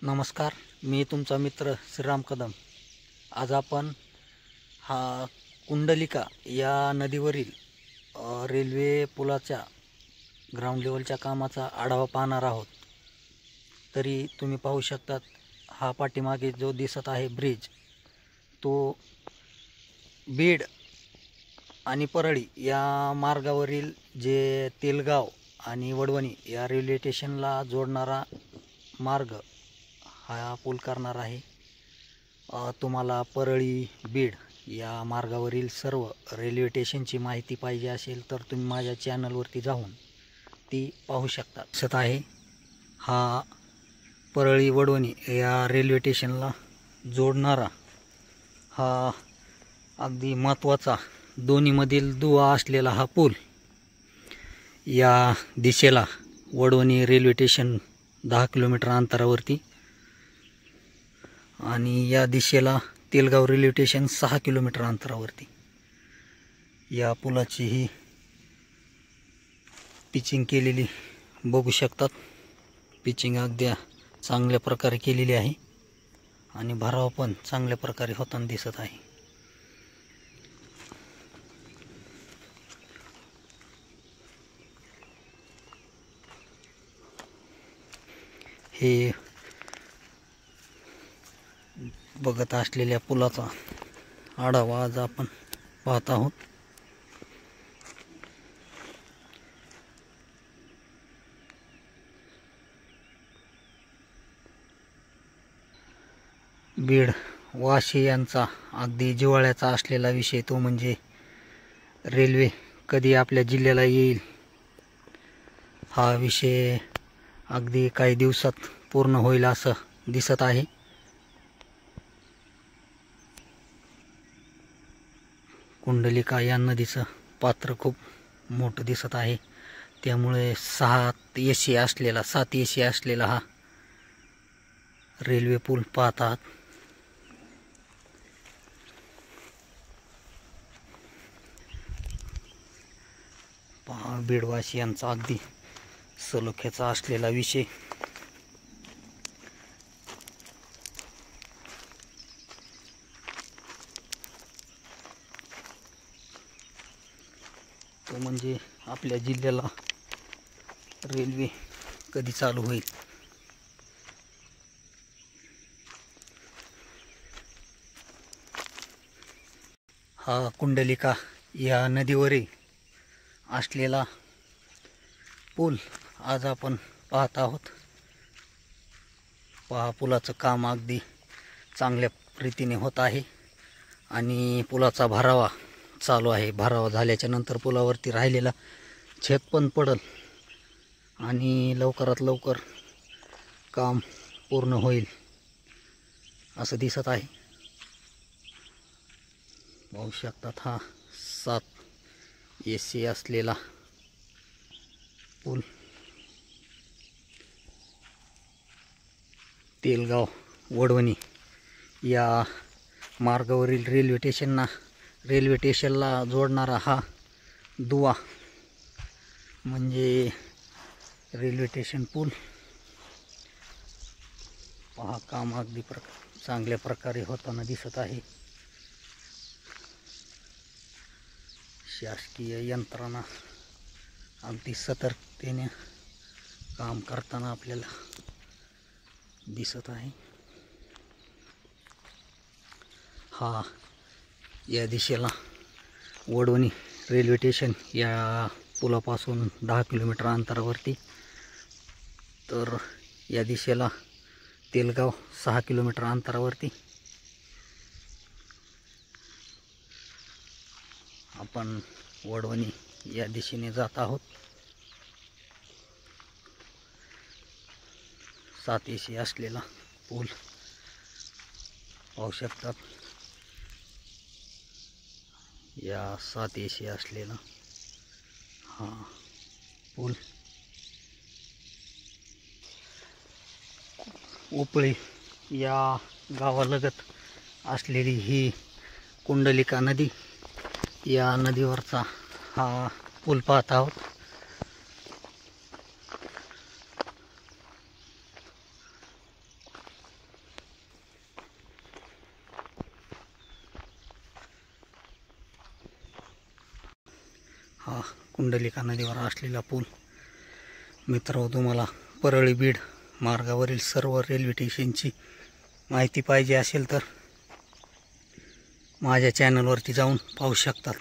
नमस्कार, मी तुमचा मित्र श्रीराम कदम। आज आपण हा कुंडलिका या नदीवरील रेल्वे पुलाच्या ग्राउंड लेवलच्या कामाचा आढावा पाहणार आहोत। तरी तुम्ही पाहू शकतात, हा पाठीमागे जो दिसत आहे ब्रिज, तो बीड आणि परळी या मार्गावरील जे तेलगाव आणि वडवणी या रेल्वे स्टेशनला जोडणारा मार्ग हा पूल करणार आहे। तुम्हाला परळी बीड या मार्गावरील सर्व रेल्वे स्टेशनची माहिती पाहिजे असेल तर तुम्ही माझ्या चॅनलवरती जाऊन ती पाहू शकता। दिसत आहे हा परळी वडवणी या रेल्वे स्टेशनला जोडणारा हा अगदी महत्त्वाचा दोन्हीमधील दुवा असलेला हा पूल। या दिशेला वडवणी रेल्वे स्टेशन 10 किलोमीटर अंतरावरती आणि या दिशेला तेलगाव रेल्वे स्टेशन 6 किलोमीटर अंतरावरती। या पुलाची ही पिचिंग केलेली बघू शकतात। पिचिंग अगदी चांगल्या प्रकारे केलेली आहे आणि भराव पण चांगल्या प्रकारे होताना दिसत आहे। हे बघत असलेल्या पुलाचा आढावा आज आपण पाहत आहोत। बीड वाशी यांचा अगदी जिव्हाळ्याचा असलेला विषय तो म्हणजे रेल्वे कधी आपल्या जिल्ह्याला येईल। हा विषय अगदी काही दिवसात पूर्ण होईल असं दिसत आहे। कुंडलिका या नदीचं पात्र खूप मोठं दिसत आहे, त्यामुळे 7 एसी असलेला हा रेल्वे पूल पाहत आहात। बीडवासी यांचा अगदी सलोख्याचा असलेला विषय। तो म्हणजे आपल्या जिल्ह्याला रेल्वे कधी चालू होईल। हा कुंडलिका या नदीवरील असलेला पूल आज आपण पाहत आहोत। पहा, पुलाचं काम अगदी चांगल्या रीतीने होत आहे आणि पुलाचा भरावा चालू आहे। भरावा झाल्याच्या नंतर पुलावरती राहिलेला छत पण पडल आणि लवकरात लवकर काम पूर्ण होईल असं दिसत आहे। पाहू शकतात हा 7 एसी असलेला पूल तेलगाव वडवणी या मार्गावरील रेल्वे स्टेशनला जोडणारा हा दुवा म्हणजे रेल्वे स्टेशन पूल। पहा, काम अगदी चांगल्या प्रकारे होताना दिसत आहे। शासकीय यंत्रणा अगदी सतर्कतेने काम करताना आपल्याला दिसत आहे। हा या दिशेला वडवणी रेल्वे स्टेशन या पुलापासून 10 किलोमीटर अंतरावरती, तर या दिशेला तेलगाव 6 किलोमीटर अंतरावरती। आपण वडवणी या दिशेने जात आहोत। 7 एसी असलेला पूल पाहू शकतात। या 7 एसी असलेला हा पूल उपळी या गावालगत असलेली ही कुंडलिका नदी, या नदीवरचा हा पूल पाहत आहोत। हा कुंडलिका नदीवर असलेला पूल. मित्र, तुम्हाला परळी बीड मार्गावरील सर्व रेल्वे स्टेशनची माहिती पाहिजे असेल तर माझ्या चॅनलवरती जाऊन पाहू शकतात.